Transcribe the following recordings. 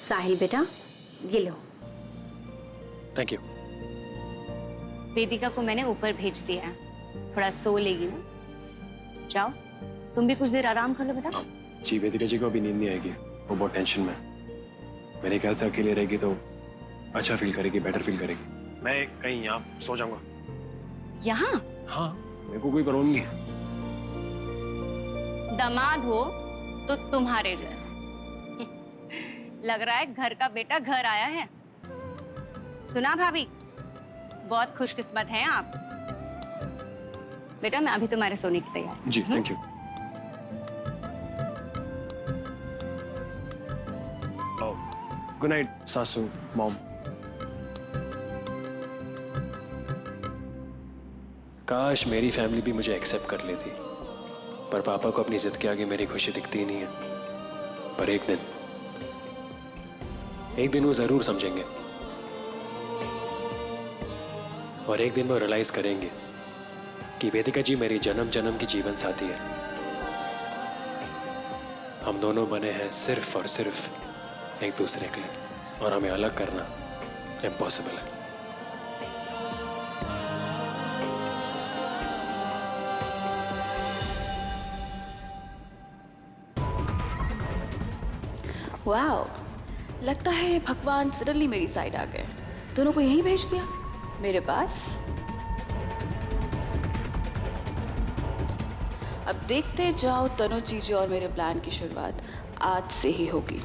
साहिल बेटा, ये लो। Thank you. वेदिका को मैंने ऊपर भेज दिया है, थोड़ा सो लेगी ना। जाओ, तुम भी कुछ देर आराम कर लो बेटा। जी, वेदिका जी को अभी नींद नहीं आएगी, वो बहुत टेंशन में है। मेरे ख्याल से अकेले रहेगी तो अच्छा फील करेगी, बेटर फील करेगी। मैं कहीं यहाँ सो जाऊंगा। यहाँ? हाँ, मेरे को कोई प्रॉब्लम नहीं है। दामाद हो तो तुम्हारे जैसा लग रहा है, घर का बेटा घर आया है। सुना भाभी, बहुत खुशकिस्मत हैं आप। बेटा मैं अभी तुम्हारे सोने की तैयारी। जी थैंक यू। गुड नाइट सासू मॉम। काश मेरी फैमिली भी मुझे एक्सेप्ट कर लेती, पर पापा को अपनी जिद के आगे मेरी खुशी दिखती ही नहीं है। पर एक दिन वो जरूर समझेंगे, और एक दिन वो रियलाइज करेंगे कि वेदिका जी मेरी जन्म जन्म की जीवन साथी है। हम दोनों बने हैं सिर्फ और सिर्फ एक दूसरे के लिए, और हमें अलग करना इम्पॉसिबल है। वाओ, लगता है भगवान सडनली मेरी साइड आ गए। दोनों को यहीं भेज दिया मेरे पास। अब देखते जाओ, तनु जीजू और मेरे प्लान की शुरुआत आज से ही होगी।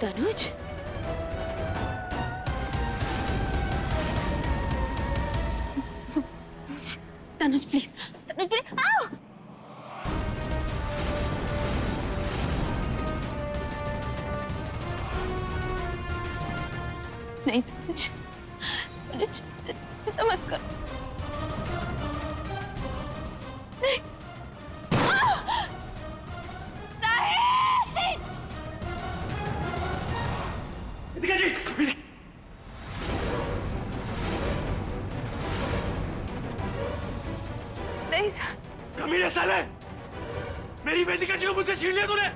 Tanuj, Tanuj please, Tanuj please. आओ! नहीं तनुज, तनुज ऐसा मत करो। नहीं। वेदिका जी, नहीं सर। कमीने साले, मेरी वेदिका जी को मुझसे छीन लिया तूने।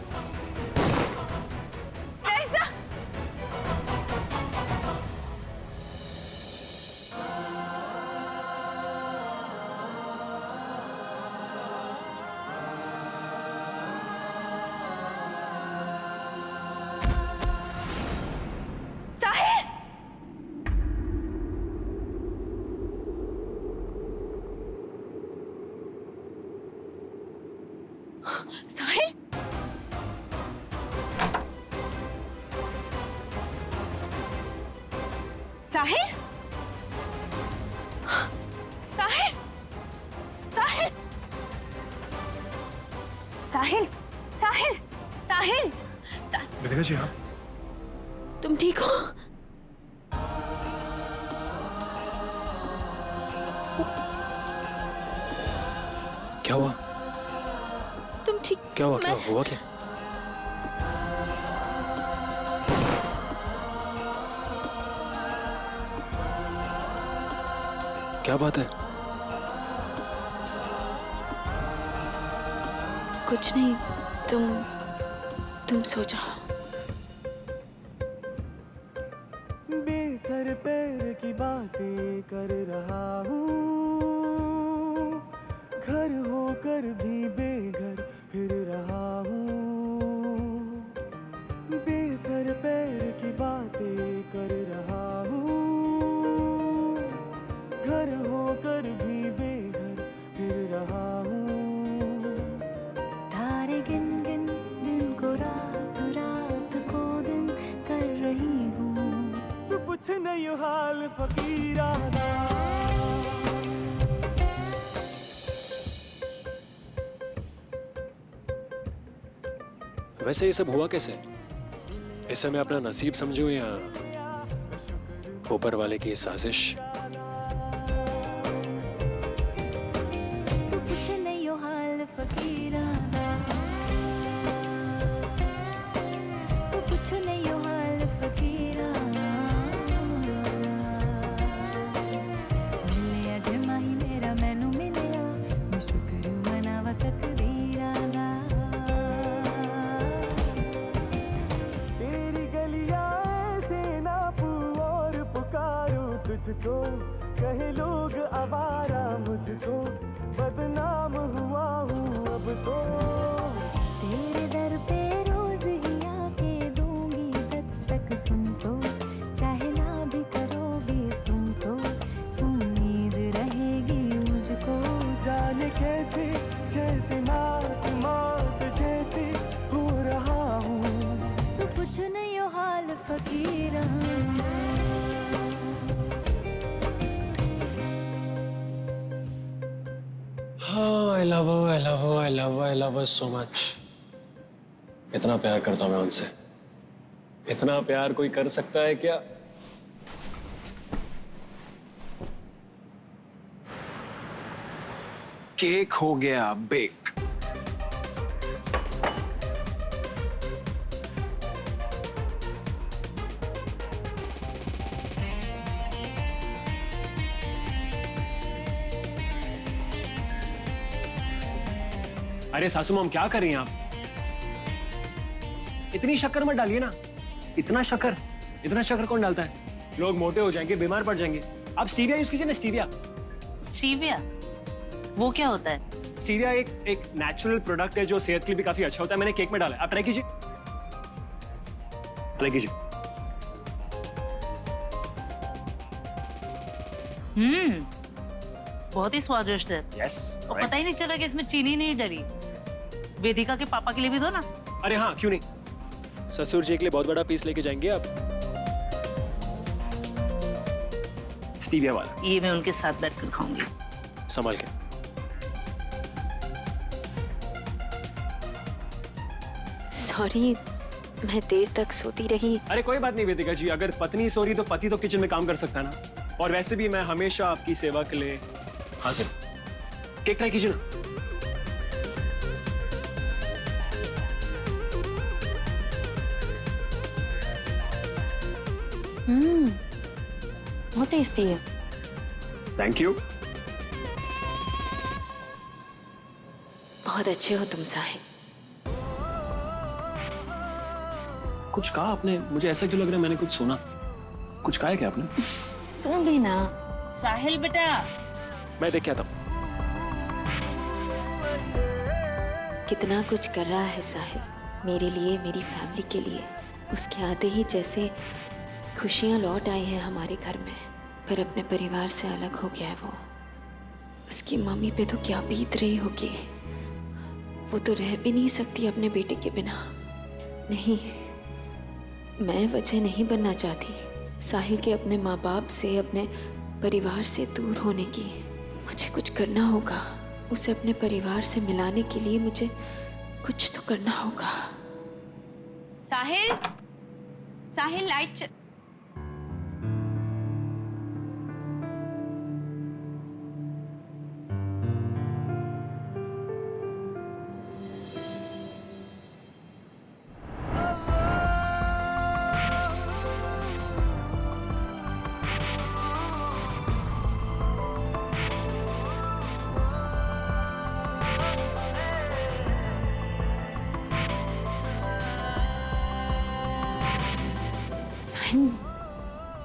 नहीं सर। साहिल! साहिल! साहिल! साहिल! साहिल! साहिल! साहिल! साहिल! वेदिका जी, हाँ तुम ठीक हो? क्या हुआ? तुम ठीक? क्या हुआ? क्या हुआ? क्या? क्या बात है? कुछ नहीं, तुम सो जाओ। बेसर पैर की बातें कर रहा हूँ, होकर भी बेघर फिर रहा हूँ, बेसर पैर की बातें कर रहा हूँ, घर होकर भी बेघर फिर रहा हूँ। तारे गिन गिन दिन को रात, रात को दिन कर रही हूँ। तू पूछ नहीं हाल फकीराना। वैसे ये सब हुआ कैसे? इसे मैं अपना नसीब समझूं या ऊपर वाले की साजिश? तू पूछ नहीं हाल फकीराना, तू पूछ नहीं हाल फकीराना। मिले अज माही मेरा मैनू मिलिया, मैं शुक्र मनावा तकदीराना। तेरी गलियां ऐसे नापू और पुकारूं तुझको, कहे लोग आवारा मुझको, बदनाम हुआ हूँ अब तो। तेरे दर पे रोज ही आके दूंगी दस्तक, सुन तो चाहे ना भी करोगे तुम तो उम्मीद रहेगी मुझको। जाने कैसे जैसे मात मात जैसे हो रहा हूँ। तू कुछ नहीं हो हाल फकीराना। हाँ, I love her, I love her, I love her, I love her so much. इतना प्यार करता हूँ मैं उनसे। इतना प्यार कोई कर सकता है क्या? केक हो गया बेक। अरे सासू माम क्या कर रही हैं आप? इतनी शक्कर मत डालिए ना। इतना शक्कर कौन डालता है? लोग मोटे हो जाएंगे, बीमार पड़ जाएंगे। आप स्टीविया यूज कीजिए ना, स्टीविया। स्टीविया वो क्या होता है? स्टीविया एक नेचुरल प्रोडक्ट है जो सेहत के लिए भी काफी अच्छा होता है। मैंने केक में डाला है, आप ट्राई कीजिए। बहुत ही स्वादिष्ट है। यस। और पता ही नहीं चला कि इसमें चीनी नहीं डरी। वेदिका के पापा के लिए भी दो ना। अरे हाँ, क्यों नहीं। ससुर जी के लिए बहुत बड़ा पीस लेके जाएंगे आप। स्टीविया वाला। ये मैं उनके साथ बैठकर खाऊंगी। संभाल के। सॉरी, मैं देर तक सोती रही। अरे कोई बात नहीं वेदिका जी, अगर पत्नी सो रही तो पति तो किचन में काम कर सकता है ना। और वैसे भी मैं हमेशा आपकी सेवा के लिए हाजिर। केक ट्राई कीजिए ना। बहुत टेस्टी है। Thank you. बहुत अच्छे हो तुम साहिल। कुछ कहा आपने? मुझे ऐसा क्यों लग रहा है मैंने कुछ सुना। कुछ कहा है क्या आपने? तुम भी ना। साहिल बेटा। मैं देख के आता हूं। कितना कुछ कर रहा है साहिल मेरे लिए, मेरी फैमिली के लिए। उसके आते ही जैसे खुशियां लौट आई हैं हमारे घर में, पर अपने परिवार से अलग हो गया है वो। उसकी मम्मी पे तो क्या बीत रही होगी। वो तो रह भी नहीं सकती अपने बेटे के बिना। नहीं, मैं वजह नहीं बनना चाहती साहिल के अपने माँ बाप से, अपने परिवार से दूर होने की। मुझे कुछ करना होगा। उसे अपने परिवार से मिलाने के लिए मुझे कुछ तो करना होगा। साहिल, साहिल लाइट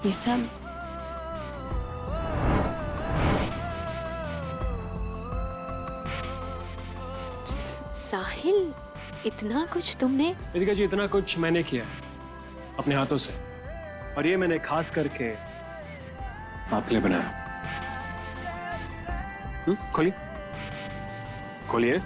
ये सब साहिल, इतना कुछ तुमने? वेदिका जी, इतना कुछ मैंने किया है अपने हाथों से, और ये मैंने खास करके आपके लिए बनाया। खोलिए खोलिए।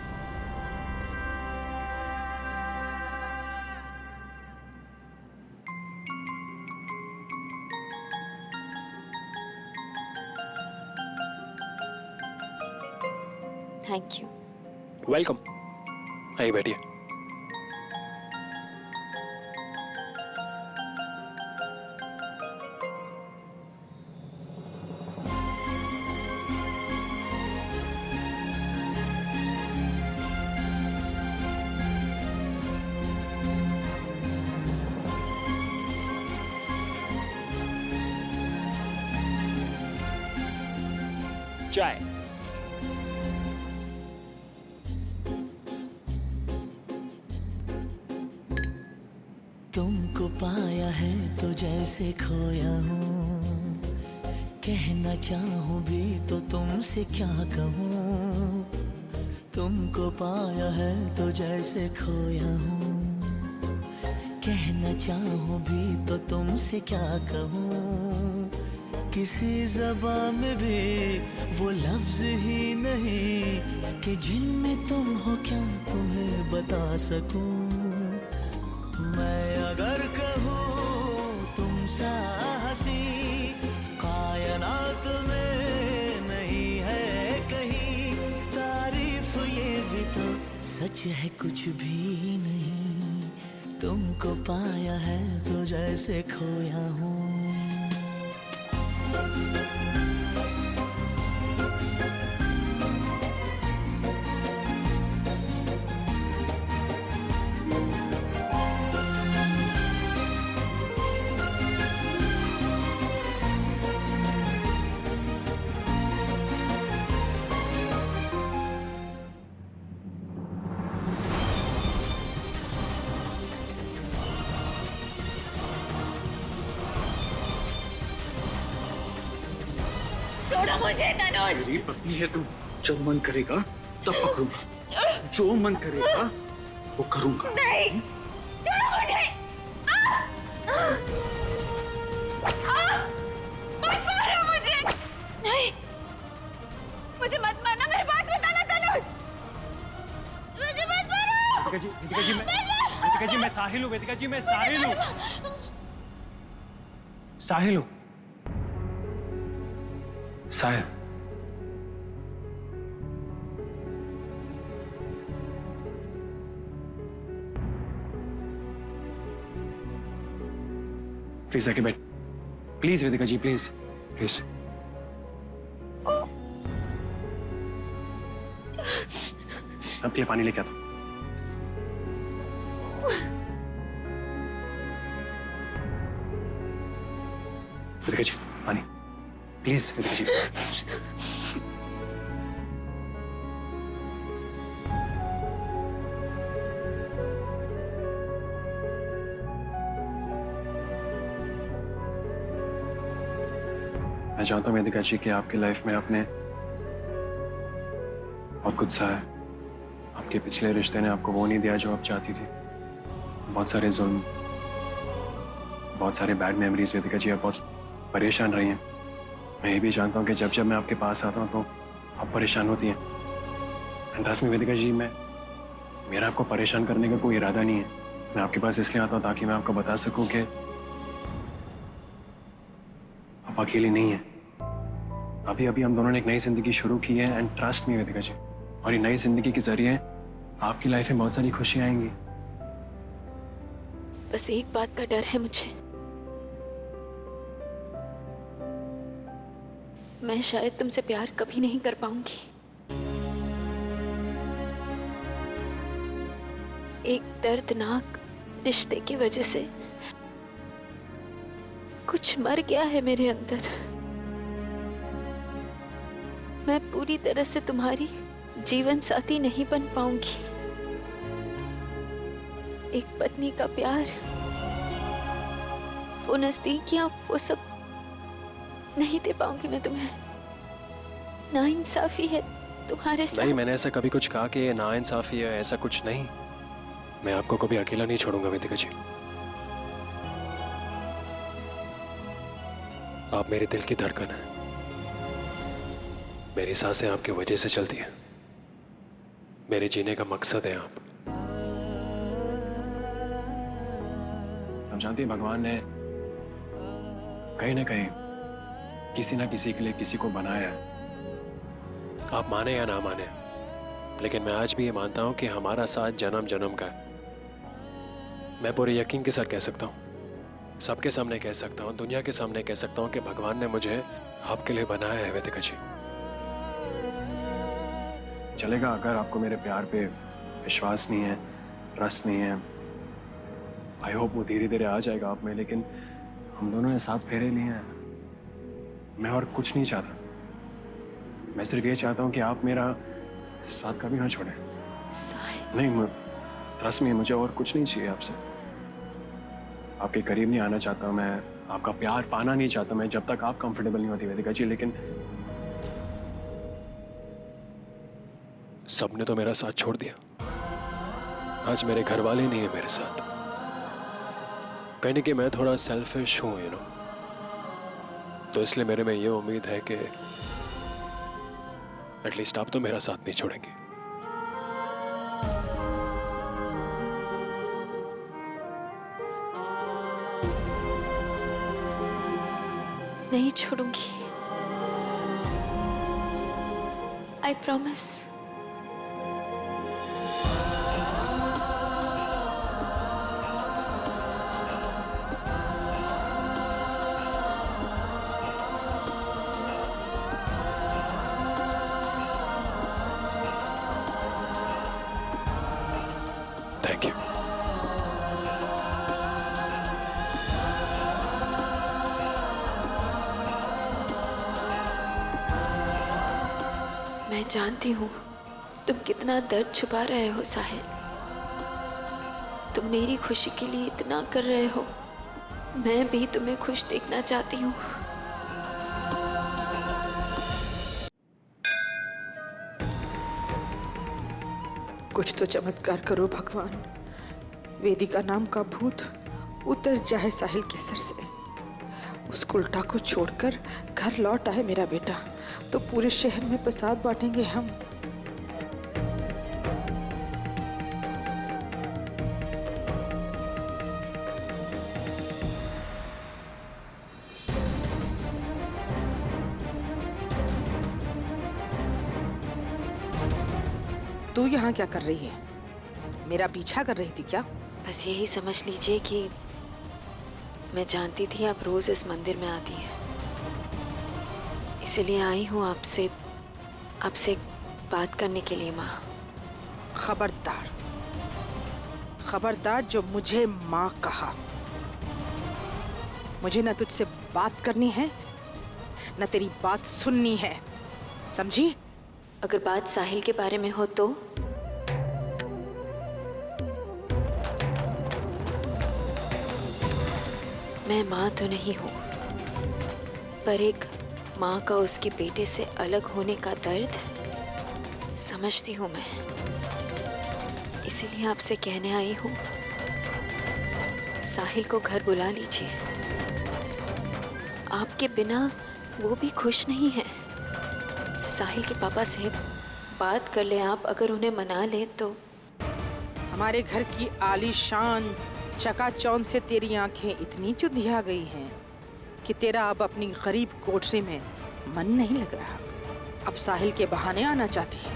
Thank you. वेलकम, आइए बैठिए। चाय। तुमको पाया है तो जैसे खोया हूँ, कहना चाहूँ भी तो तुमसे क्या कहूँ। तुमको पाया है तो जैसे खोया हूँ, कहना चाहूँ भी तो तुमसे क्या कहूँ। किसी ज़बान में भी वो लफ्ज़ ही नहीं कि जिनमें तुम हो क्या तुम्हें बता सकूँ। मैं अगर कहूँ तुम सा हंसी कायनात में नहीं है कहीं, तारीफ ये भी तो सच है कुछ भी नहीं। तुमको पाया है तो जैसे खोया हूँ। छोड़ो मुझे तनुज। मेरी पत्नी है तू, जब मन करेगा तब पकड़ूंगा, जो मन करेगा वो करूंगा। नहीं, छोड़ो मुझे। मत मारो मुझे। नहीं, मुझे मत मारना, मेरी बात मत आना तनुज, मुझे मत मारो। वेदिका जी, मैं साहिल हूँ। वेदिका जी, मैं साहिल हूँ। साहिल हूँ। साहिल, प्लीज आके बैठ। Please Vedika ji, please please. आपके लिए पानी लेके आता हूं। वेदिका जी, पानी प्लीज। वेदिका जी, मैं जानता हूँ वेदिका जी कि आपकी लाइफ में आपने बहुत कुछ सहा है। आपके पिछले रिश्ते ने आपको वो नहीं दिया जो आप चाहती थी। बहुत सारे जुल्म, बहुत सारे बैड मेमोरीज। वेदिका जी, आप बहुत परेशान रही हैं। मैं ये भी जानता हूँ कि जब जब मैं आपके पास आता हूँ तो आप परेशान होती हैं। एंड ट्रस्ट मी वेदिका जी, मेरा आपको परेशान करने का कोई इरादा नहीं है। मैं आपके पास इसलिए आता हूँ ताकि मैं आपको बता सकूँ कि आप अकेली नहीं हैं। अभी अभी हम दोनों ने एक नई जिंदगी शुरू की है। एंड ट्रस्ट मी वेदिका जी, और ये नई जिंदगी के जरिए आपकी लाइफ में बहुत सारी खुशियां आएंगी। बस एक बात का डर है मुझे, मैं शायद तुमसे प्यार कभी नहीं कर पाऊंगी। एक दर्दनाक रिश्ते की वजह से कुछ मर गया है मेरे अंदर। मैं पूरी तरह से तुम्हारी जीवन साथी नहीं बन पाऊंगी। एक पत्नी का प्यार, वो नजदीकियां, वो सब नहीं दे पाऊंगी मैं तुम्हें। नाइंसाफी है तुम्हारे साथ। नहीं, मैंने ऐसा कभी कुछ कहा कि ये नाइंसाफी है, ऐसा कुछ नहीं। मैं आपको कभी अकेला नहीं छोड़ूंगा वेदिका जी। आप मेरे दिल की धड़कन है, मेरी सांसें आपकी वजह से चलती हैं, मेरे जीने का मकसद है आप। आप जानती हैं, भगवान ने कहीं ना कहीं किसी ना किसी के लिए किसी को बनाया है। आप माने या ना माने, लेकिन मैं आज भी ये मानता हूं कि हमारा साथ जन्म जन्म का है। मैं पूरे यकीन के साथ कह सकता हूं, सबके सामने कह सकता हूं, दुनिया के सामने कह सकता हूं कि भगवान ने मुझे आपके लिए बनाया है वेदिका जी। चलेगा अगर आपको मेरे प्यार पे विश्वास नहीं है, ट्रस्ट नहीं है, आई होप वो धीरे धीरे आ जाएगा आप में। लेकिन हम दोनों ने 7 फेरे लिए हैं, मैं और कुछ नहीं चाहता। मैं सिर्फ ये चाहता हूँ कि आप मेरा साथ कभी ना छोड़ें। साहिल, नहीं, ट्रस्ट में मुझे और कुछ नहीं चाहिए आपसे। आपके करीब नहीं आना चाहता, मैं आपका प्यार पाना नहीं चाहता मैं, जब तक आप कंफर्टेबल नहीं होती वेदिका जी। लेकिन सबने तो मेरा साथ छोड़ दिया, आज मेरे घर वाले नहीं है मेरे साथ। कहने कि मैं थोड़ा सेल्फिश हूं, यू नो, तो इसलिए मेरे में ये उम्मीद है कि एटलीस्ट आप तो मेरा साथ नहीं छोड़ेंगे। नहीं छोड़ूंगी, आई प्रॉमिस। Thank you. मैं जानती हूँ तुम कितना दर्द छुपा रहे हो साहिल। तुम मेरी खुशी के लिए इतना कर रहे हो, मैं भी तुम्हें खुश देखना चाहती हूँ। कुछ तो चमत्कार करो भगवान, वेदिका नाम का भूत उतर जाए साहिल के सर से। उस उल्टा को छोड़कर घर लौट आए मेरा बेटा, तो पूरे शहर में प्रसाद बांटेंगे हम। तू यहाँ क्या कर रही है? मेरा पीछा कर रही थी क्या? बस यही समझ लीजिए कि मैं जानती थी आप रोज इस मंदिर में आती हैं, इसलिए आई हूँ आपसे बात करने के लिए। माँ, खबरदार, खबरदार जो मुझे माँ कहा। मुझे न तुझसे बात करनी है न तेरी बात सुननी है, समझी? अगर बात साहिल के बारे में हो तो? मैं माँ तो नहीं हूँ, पर एक माँ का उसके बेटे से अलग होने का दर्द समझती हूँ मैं। इसीलिए आपसे कहने आई हूँ, साहिल को घर बुला लीजिए। आपके बिना वो भी खुश नहीं है। साहिल के पापा से बात कर ले आप, अगर उन्हें मना ले तो। हमारे घर की आलीशान चकाचौंध से तेरी आंखें इतनी चुंधिया गई हैं कि तेरा अब अपनी गरीब कोठरी में मन नहीं लग रहा। अब साहिल के बहाने आना चाहती है।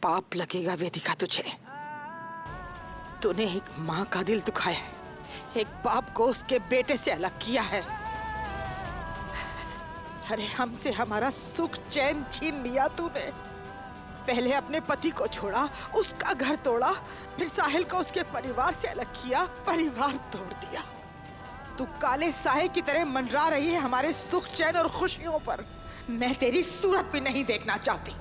पाप लगेगा वेदिका तुझे। तूने एक माँ का दिल दुखाया है, एक बाप को उसके बेटे से अलग किया है। अरे हमसे हमारा सुख चैन छीन लिया तूने। पहले अपने पति को छोड़ा, उसका घर तोड़ा, फिर साहिल को उसके परिवार से अलग किया, परिवार तोड़ दिया। तू काले साहे की तरह मंडरा रही है हमारे सुख चैन और खुशियों पर। मैं तेरी सूरत भी नहीं देखना चाहती।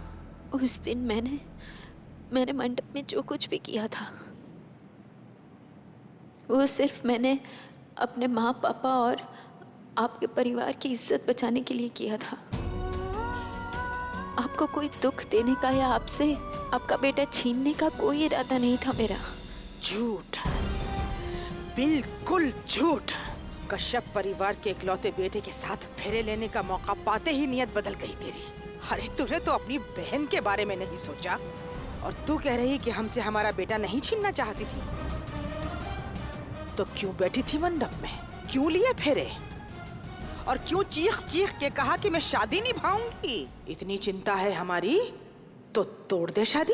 उस दिन मैंने मंडप में जो कुछ भी किया था, वो सिर्फ मैंने अपने माँ पापा आपके परिवार की इज्जत बचाने के लिए किया था। आपको कोई दुख देने का या आपसे आपका बेटा छीनने का कोई इरादा नहीं था मेरा। झूठ, बिल्कुल झूठ। कश्यप परिवार के इकलौते बेटे के साथ फेरे लेने का मौका पाते ही नियत बदल गई तेरी। अरे तूने तो अपनी बहन के बारे में नहीं सोचा और तू कह रही कि हमसे हमारा बेटा नहीं छीनना चाहती थी। तो क्यों बैठी थी मंडप में, क्यों लिए फेरे और क्यों चीख चीख के कहा कि मैं शादी निभाऊंगी? इतनी चिंता है हमारी तो तोड़ दे शादी।